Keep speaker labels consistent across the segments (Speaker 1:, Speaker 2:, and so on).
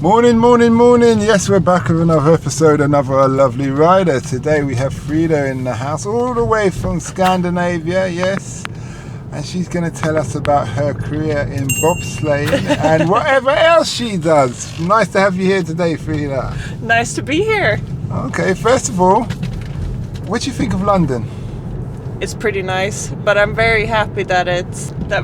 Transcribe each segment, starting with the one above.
Speaker 1: Morning, morning, morning. Yes, we're back with another episode, another lovely rider. Today we have Frida in the house, all the way from Scandinavia, yes. And she's going to tell us about her career in bobsleigh and whatever else she does. Nice to have you here today, Frida.
Speaker 2: Nice to be here.
Speaker 1: Okay, first of all, what do you think of London?
Speaker 2: It's pretty nice, but I'm very happy that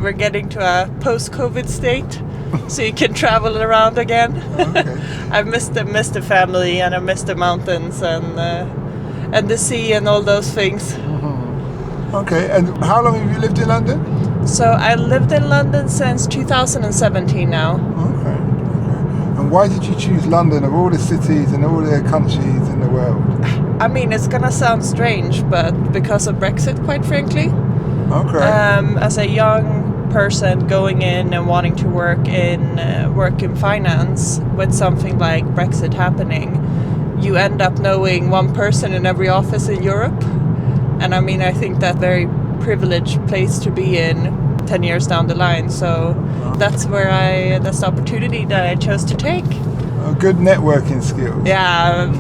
Speaker 2: we're getting to a post-COVID state, so you can travel around again.
Speaker 1: Okay.
Speaker 2: I've missed the family, and I missed the mountains and the sea and all those things.
Speaker 1: Okay, and how long have you lived in London?
Speaker 2: So I lived in London since 2017 now.
Speaker 1: Okay. And why did you choose London of all the cities and all the countries in the world?
Speaker 2: I mean, it's gonna sound strange, but because of Brexit, quite frankly.
Speaker 1: Okay.
Speaker 2: As a young person going in and wanting to work in finance with something like Brexit happening, you end up knowing one person in every office in Europe. And I mean, I think that very privileged place to be in 10 years down the line. So that's the opportunity that I chose to take.
Speaker 1: Good networking skills.
Speaker 2: Yeah,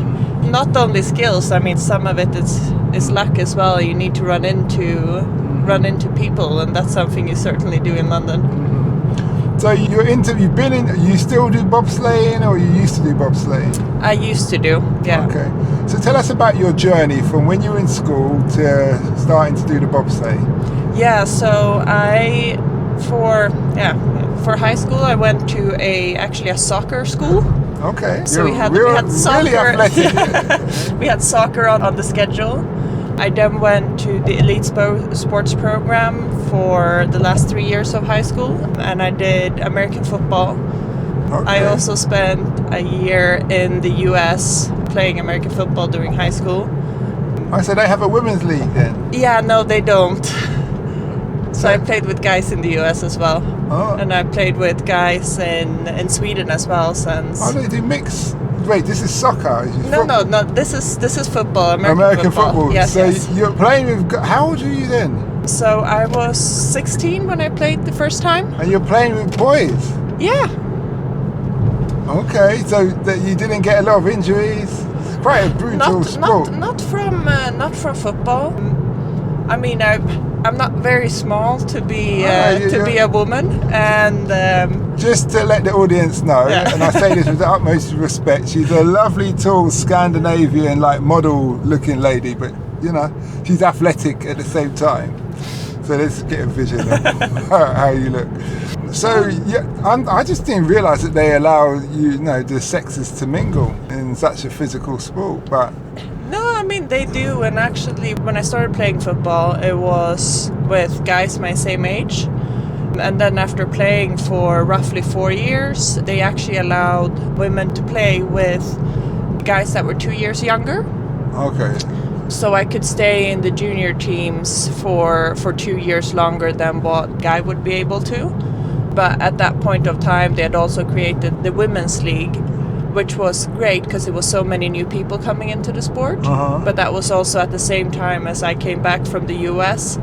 Speaker 2: not only skills. I mean, some of it is luck as well. You need to run into people, and that's something you certainly do in London.
Speaker 1: So you still do bobsleighing, or you used to do bobsleighing?
Speaker 2: I used to do, yeah.
Speaker 1: Okay. So tell us about your journey from when you were in school to starting to do the bobsleigh.
Speaker 2: Yeah, so for high school I went to a soccer school.
Speaker 1: Okay.
Speaker 2: So we had soccer.
Speaker 1: Really athletic.
Speaker 2: We had soccer on the schedule. I then went to the elite sports program for the last 3 years of high school, and I did American football.
Speaker 1: Okay.
Speaker 2: I also spent a year in the US playing American football during high school.
Speaker 1: So they have a women's league then?
Speaker 2: Yeah, no, they don't. So I played with guys in the US as well.
Speaker 1: Oh.
Speaker 2: And I played with guys in Sweden as well since...
Speaker 1: Oh, they do mix. Wait, this is soccer?
Speaker 2: No. This is football.
Speaker 1: American football.
Speaker 2: Yes,
Speaker 1: so
Speaker 2: yes.
Speaker 1: You're playing with... How old were you then?
Speaker 2: So I was 16 when I played the first time.
Speaker 1: And you're playing with boys?
Speaker 2: Yeah.
Speaker 1: Okay, so that you didn't get a lot of injuries? It's quite a brutal sport.
Speaker 2: Not from football. I mean, I'm not very small to be a woman, and
Speaker 1: just to let the audience know, and I say this with the utmost respect, she's a lovely, tall Scandinavian, like model-looking lady, but you know, she's athletic at the same time. So let's get a vision of how you look. So yeah, I just didn't realise that they allow the sexes to mingle in such a physical sport, but.
Speaker 2: No, I mean they do, and actually when I started playing football it was with guys my same age, and then after playing for roughly 4 years they actually allowed women to play with guys that were 2 years younger.
Speaker 1: Okay.
Speaker 2: So I could stay in the junior teams for 2 years longer than what guy would be able to. But at that point of time they had also created the women's league, which was great because it was so many new people coming into the sport. But that was also at the same time as I came back from the US,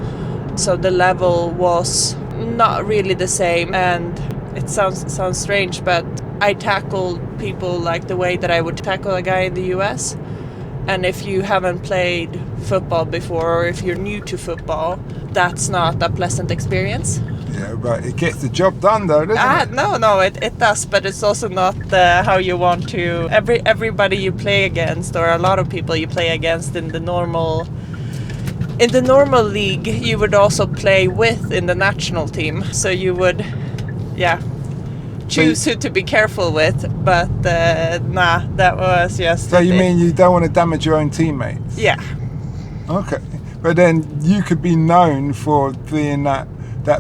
Speaker 2: so the level was not really the same. And it sounds strange, but I tackled people like the way that I would tackle a guy in the US. And if you haven't played football before, or if you're new to football, that's not a pleasant experience.
Speaker 1: Yeah, but it gets the job done though, doesn't it?
Speaker 2: No, it does, but it's also not how you want to. Everybody you play against, or a lot of people you play against in the normal league, you would also play with in the national team. So you would, choose who to be careful with. But that was just.
Speaker 1: So you mean you don't want to damage your own teammates?
Speaker 2: Yeah.
Speaker 1: Okay, but then you could be known for being that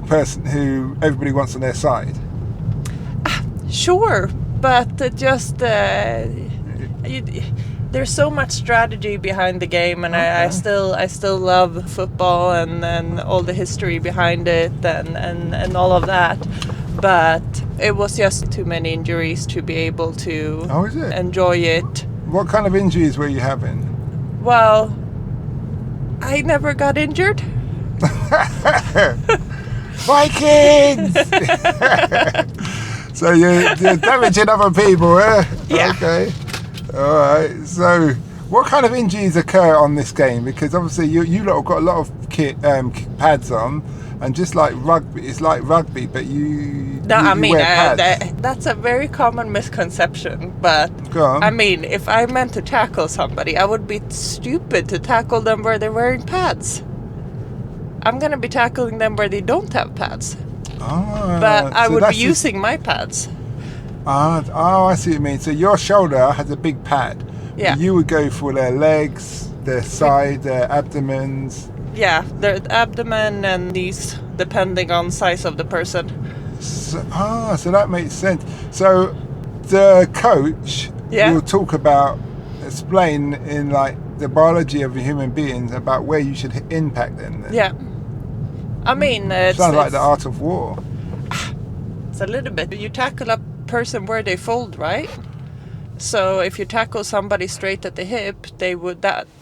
Speaker 1: person who everybody wants on their side.
Speaker 2: Sure, but there's so much strategy behind the game, and okay. I still love football and all the history behind it and all of that. But it was just too many injuries to be able to enjoy it.
Speaker 1: What kind of injuries were you having?
Speaker 2: Well, I never got injured.
Speaker 1: Vikings! So you're damaging other people, eh?
Speaker 2: Yeah.
Speaker 1: Okay. All right. So, what kind of injuries occur on this game? Because obviously you lot have got a lot of pads on, and just like rugby, it's like rugby, but you wear pads.
Speaker 2: That's a very common misconception. But
Speaker 1: Go on.
Speaker 2: I mean, if I meant to tackle somebody, I would be stupid to tackle them where they're wearing pads. I'm gonna be tackling them where they don't have pads. But I would be using my pads.
Speaker 1: I see what you mean. So your shoulder has a big pad.
Speaker 2: Yeah.
Speaker 1: You would go for their legs, their side, their abdomens.
Speaker 2: Yeah, their abdomen and knees, depending on size of the person.
Speaker 1: So that makes sense. So the coach will talk about, explain in like the biology of a human being about where you should impact them. Then.
Speaker 2: Yeah. I mean,
Speaker 1: sounds like the art of war.
Speaker 2: It's a little bit. You tackle a person where they fold, right? So if you tackle somebody straight at the hip,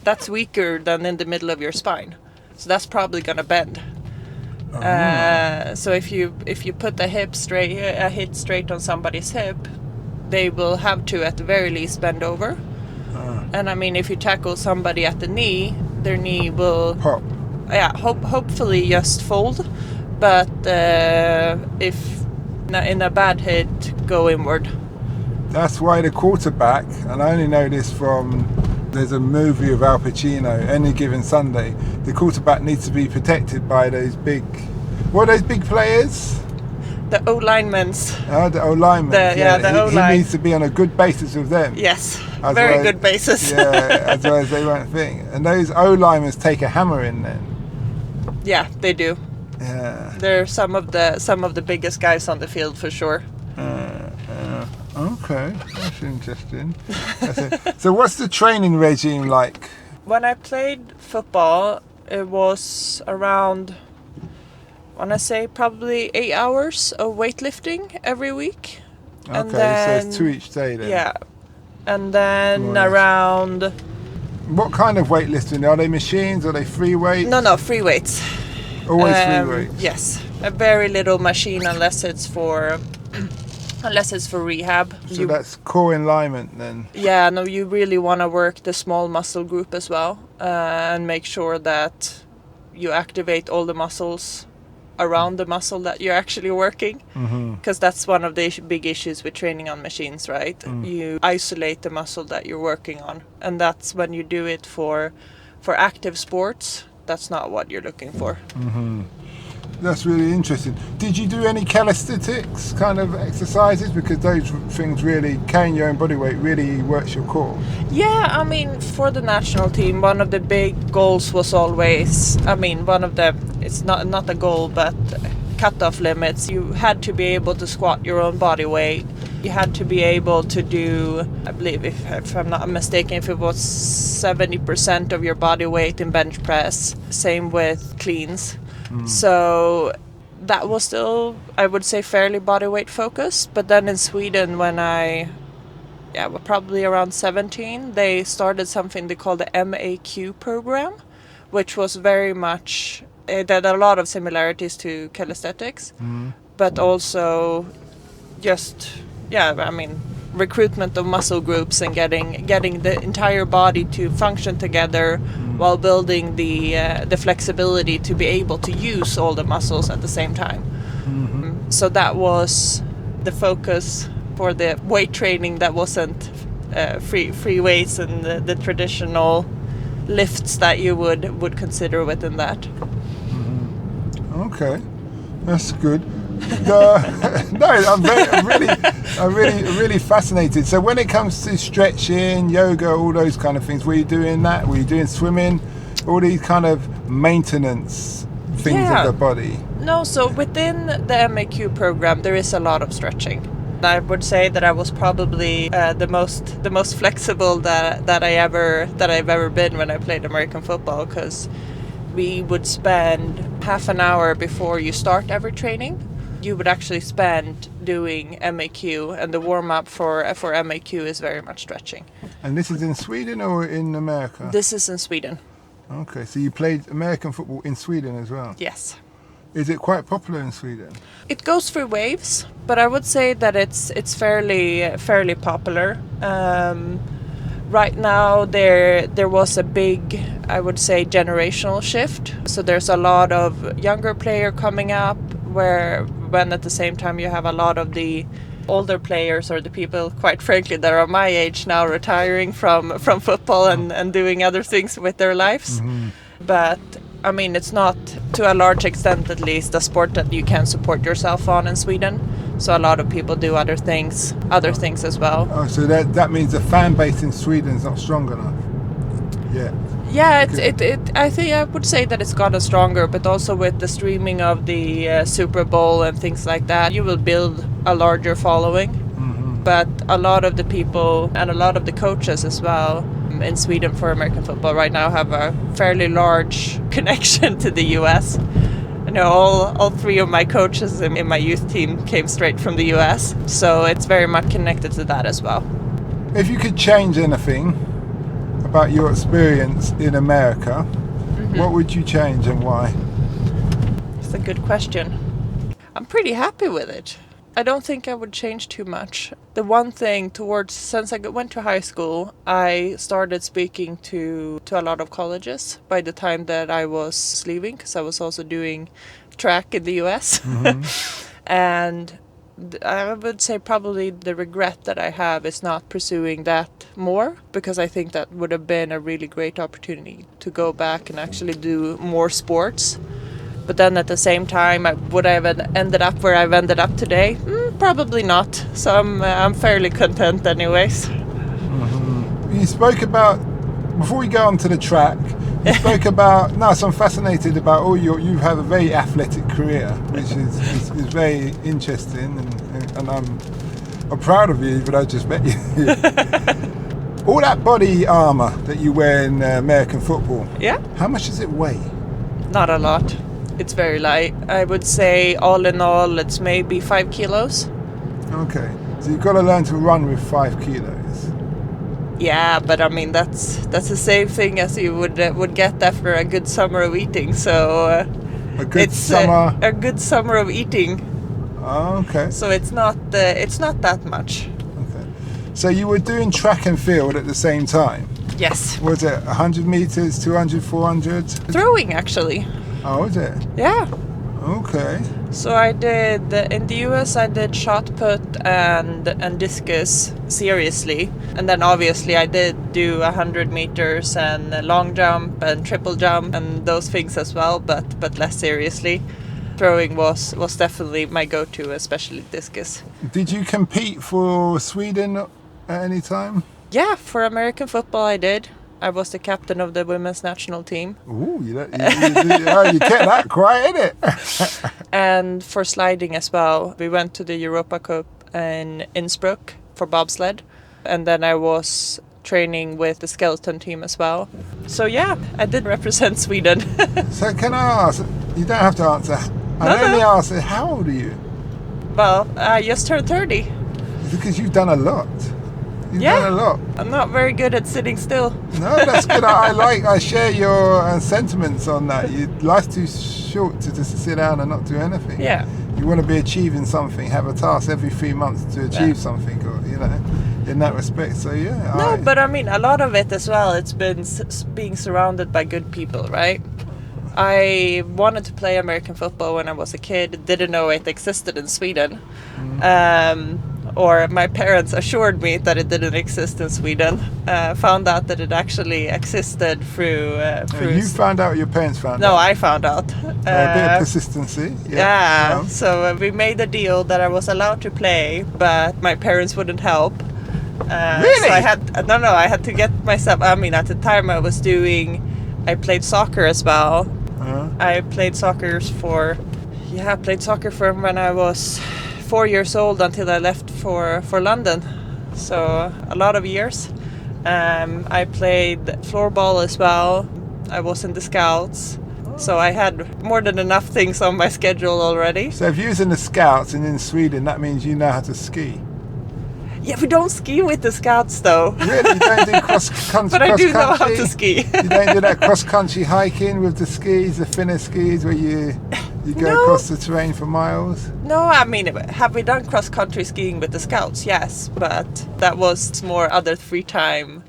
Speaker 2: that's weaker than in the middle of your spine. So that's probably gonna bend. So if you put a hit straight on somebody's hip, they will have to at the very least bend over. And I mean, if you tackle somebody at the knee, their knee will
Speaker 1: pop.
Speaker 2: Yeah, hopefully just fold, but if in a bad hit, go inward.
Speaker 1: That's why the quarterback, and I only know this from, there's a movie of Al Pacino, Any Given Sunday, the quarterback needs to be protected by those big, what are those big players?
Speaker 2: The O-linemen.
Speaker 1: The O-linemen.
Speaker 2: The O-line.
Speaker 1: He needs to be on a good basis with them.
Speaker 2: Yes, very good basis.
Speaker 1: Yeah, as well as they won't think. And those O-linemen take a hammer in then.
Speaker 2: Yeah, they do.
Speaker 1: Yeah.
Speaker 2: They're some of the biggest guys on the field for sure.
Speaker 1: Okay, that's interesting. So what's the training regime like?
Speaker 2: When I played football, it was around, I want to say probably 8 hours of weightlifting every week.
Speaker 1: Okay,
Speaker 2: and then,
Speaker 1: so it's 2 each day then.
Speaker 2: Yeah. And then around...
Speaker 1: What kind of weightlifting? Are they machines? Are they free weights?
Speaker 2: No, free weights.
Speaker 1: Always free weights?
Speaker 2: Yes. A very little machine unless it's for rehab.
Speaker 1: So that's core alignment then?
Speaker 2: Yeah, no, you really want to work the small muscle group as well and make sure that you activate all the muscles around the muscle that you're actually working, because that's one of the big issues with training on machines, right? You isolate the muscle that you're working on, and that's when you do it for active sports, that's not what you're looking for.
Speaker 1: That's really interesting. Did you do any calisthenics kind of exercises? Because those things really, carrying your own body weight really works your core.
Speaker 2: Yeah, I mean, for the national team, one of the big goals was always, I mean, one of the, it's not a goal, but cut-off limits. You had to be able to squat your own body weight. You had to be able to do, I believe, if I'm not mistaken, if it was 70% of your body weight in bench press. Same with cleans. So that was still, I would say, fairly body weight focused. But then in Sweden, when probably around 17, they started something they call the MAQ program, which was very much, it had a lot of similarities to calisthenics, but also just, recruitment of muscle groups and getting the entire body to function together while building the flexibility to be able to use all the muscles at the same time. So that was the focus for the weight training that wasn't free weights and the traditional lifts that you would consider within that.
Speaker 1: Okay, that's good. I'm really fascinated. So when it comes to stretching, yoga, all those kind of things, were you doing that? Were you doing swimming? All these kind of maintenance things of the body? No,
Speaker 2: so within the MAQ program, there is a lot of stretching. I would say that I was probably the most flexible that I've ever been when I played American football, because we would spend half an hour before you start every training. You would actually spend doing MAQ, and the warm-up for MAQ is very much stretching.
Speaker 1: And this is in Sweden or in America?
Speaker 2: This is in Sweden.
Speaker 1: Okay, so you played American football in Sweden as well?
Speaker 2: Yes.
Speaker 1: Is it quite popular in Sweden?
Speaker 2: It goes through waves, but I would say that it's fairly popular. Right now there was a big, I would say, generational shift. So there's a lot of younger player coming up, when at the same time you have a lot of the older players, or the people, quite frankly, that are my age now, retiring from football and doing other things with their lives.
Speaker 1: Mm-hmm.
Speaker 2: But I mean, it's not, to a large extent at least, a sport that you can support yourself on in Sweden. So a lot of people do other things as well.
Speaker 1: Oh, so that means the fan base in Sweden is not strong enough. Yeah.
Speaker 2: Yeah, I think I would say that it's gotten stronger, but also with the streaming of the Super Bowl and things like that, you will build a larger following.
Speaker 1: Mm-hmm.
Speaker 2: But a lot of the people and a lot of the coaches as well in Sweden for American football right now have a fairly large connection to the US. You know, all three of my coaches in my youth team came straight from the US, so it's very much connected to that as well.
Speaker 1: If you could change anything about your experience in America, what would you change and why?
Speaker 2: It's a good question. I'm pretty happy with it. I don't think I would change too much. The one thing since I went to high school, I started speaking to a lot of colleges by the time that I was leaving, because I was also doing track in the US.
Speaker 1: Mm-hmm.
Speaker 2: And I would say probably the regret that I have is not pursuing that more, because I think that would have been a really great opportunity to go back and actually do more sports. But then at the same time, would I have ended up where I've ended up today? Probably not. So I'm fairly content anyways.
Speaker 1: Mm-hmm. You spoke about, before we go on to the track, you spoke about, so I'm fascinated about you have a very athletic career, which is very interesting, and I'm proud of you, but I just met you. All that body armour that you wear in American football,
Speaker 2: Yeah.
Speaker 1: how much does it weigh?
Speaker 2: Not a lot. It's very light. I would say all in all, it's maybe 5 kilos.
Speaker 1: Okay, so you've got to learn to run with 5 kilos.
Speaker 2: Yeah, but I mean that's the same thing as you would get after a good summer of eating. So
Speaker 1: A good summer.
Speaker 2: a good summer of eating.
Speaker 1: Oh, okay.
Speaker 2: So it's not that much.
Speaker 1: Okay. So you were doing track and field at the same time.
Speaker 2: Yes.
Speaker 1: Was it 100 meters, 200, 400?
Speaker 2: Throwing, actually.
Speaker 1: Oh, is it?
Speaker 2: Yeah.
Speaker 1: Okay.
Speaker 2: So I did, in the US I did shot put and discus seriously. And then obviously I did do 100 meters and long jump and triple jump and those things as well, but less seriously. Throwing was definitely my go-to, especially discus.
Speaker 1: Did you compete for Sweden at any time?
Speaker 2: Yeah, for American football I did. I was the captain of the women's national team.
Speaker 1: Ooh, you kept that quiet, innit?
Speaker 2: And for sliding as well. We went to the Europa Cup in Innsbruck for bobsled. And then I was training with the skeleton team as well. So yeah, I did represent Sweden.
Speaker 1: So can I ask, you don't have to answer. I only ask, how old are you?
Speaker 2: Well, I just turned 30.
Speaker 1: Because you've done a lot. You've done a lot.
Speaker 2: I'm not very good at sitting still.
Speaker 1: No, that's good. I share your sentiments on that. Life's too short to just sit down and not do anything.
Speaker 2: Yeah.
Speaker 1: You want to be achieving something, have a task every 3 months to achieve something, or in that respect. So yeah.
Speaker 2: No, but I mean, a lot of it as well, it's been being surrounded by good people, right? I wanted to play American football when I was a kid, didn't know it existed in Sweden. Or my parents assured me that it didn't exist in Sweden. Found out that it actually existed through...
Speaker 1: You found out, your parents found out?
Speaker 2: No, I found out.
Speaker 1: A bit of persistency.
Speaker 2: Yeah. So we made a deal that I was allowed to play, but my parents wouldn't help.
Speaker 1: Really?
Speaker 2: So I had to get myself... I mean, at the time I played soccer as well. I played soccer from when I was 4 years old until I left for London. So a lot of years. I played floorball as well. I was in the Scouts. So I had more than enough things on my schedule already.
Speaker 1: So if you was in the Scouts and in Sweden, that means you know how to ski.
Speaker 2: Yeah, we don't ski with the Scouts though.
Speaker 1: Really? You don't do cross-country?
Speaker 2: But I do know how to ski.
Speaker 1: You don't do that cross-country hiking with the skis, the Finnish skis, where you go
Speaker 2: No.
Speaker 1: across the terrain for miles?
Speaker 2: No, I mean, have we done cross-country skiing with the Scouts? Yes, but that was more other free time.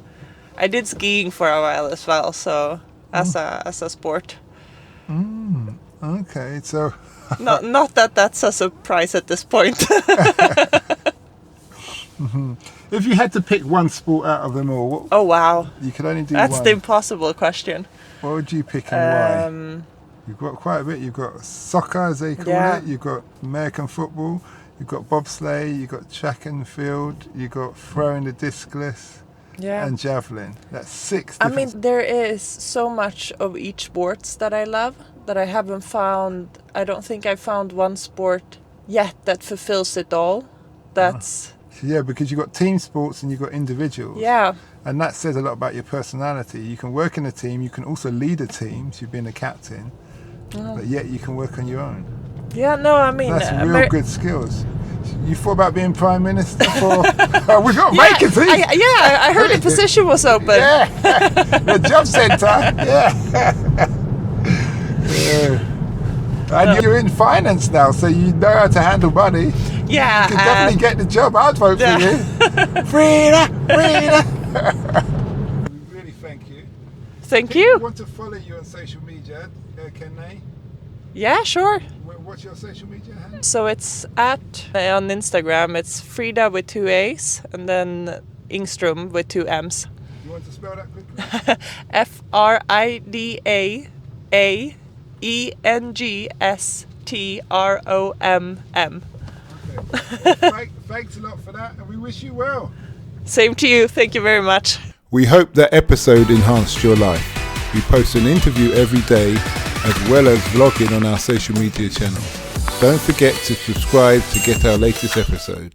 Speaker 2: I did skiing for a while as well, so as a sport.
Speaker 1: Okay, so...
Speaker 2: Not that that's a surprise at this point.
Speaker 1: If you had to pick one sport out of them all,
Speaker 2: Oh wow,
Speaker 1: you could only do
Speaker 2: that's
Speaker 1: one.
Speaker 2: the impossible question.
Speaker 1: What would you pick and why? You've got quite a bit. You've got soccer, as they call
Speaker 2: Yeah.
Speaker 1: it. You've got American football. You've got bobsleigh. You've got track and field. You've got throwing the discus
Speaker 2: Yeah.
Speaker 1: and javelin. That's 6
Speaker 2: I
Speaker 1: different.
Speaker 2: mean, there is so much of each sports that I love that I haven't found. I don't think I found one sport yet that fulfills it all. That's
Speaker 1: Yeah, because you've got team sports and you've got individuals.
Speaker 2: yeah.
Speaker 1: And that says a lot about your personality. You can work in a team. You can also lead a team. So you've been a captain. But yet you can work on your own.
Speaker 2: Yeah, no, I mean,
Speaker 1: That's real good skills. You thought about being prime minister for? We've got vacancies.
Speaker 2: I heard the position was open.
Speaker 1: Yeah, the job centre. Yeah. And you're in finance now, so you know how to handle money.
Speaker 2: Yeah,
Speaker 1: You can definitely get the job. I'd vote for you. Frida. We really thank you.
Speaker 2: Thank
Speaker 1: People
Speaker 2: you.
Speaker 1: want to follow you on social media, can they?
Speaker 2: Yeah, sure.
Speaker 1: What's your social media handle?
Speaker 2: So it's on Instagram, it's Frida with 2 A's and then Ingstrom with 2 M's.
Speaker 1: You want to spell that quickly?
Speaker 2: FRIDAENGSTROMM.
Speaker 1: Okay. Well, thanks a lot for that, and we wish you well.
Speaker 2: Same to you. Thank you very much.
Speaker 1: We hope that episode enhanced your life. We post an interview every day as well as vlogging on our social media channels. Don't forget to subscribe to get our latest episode.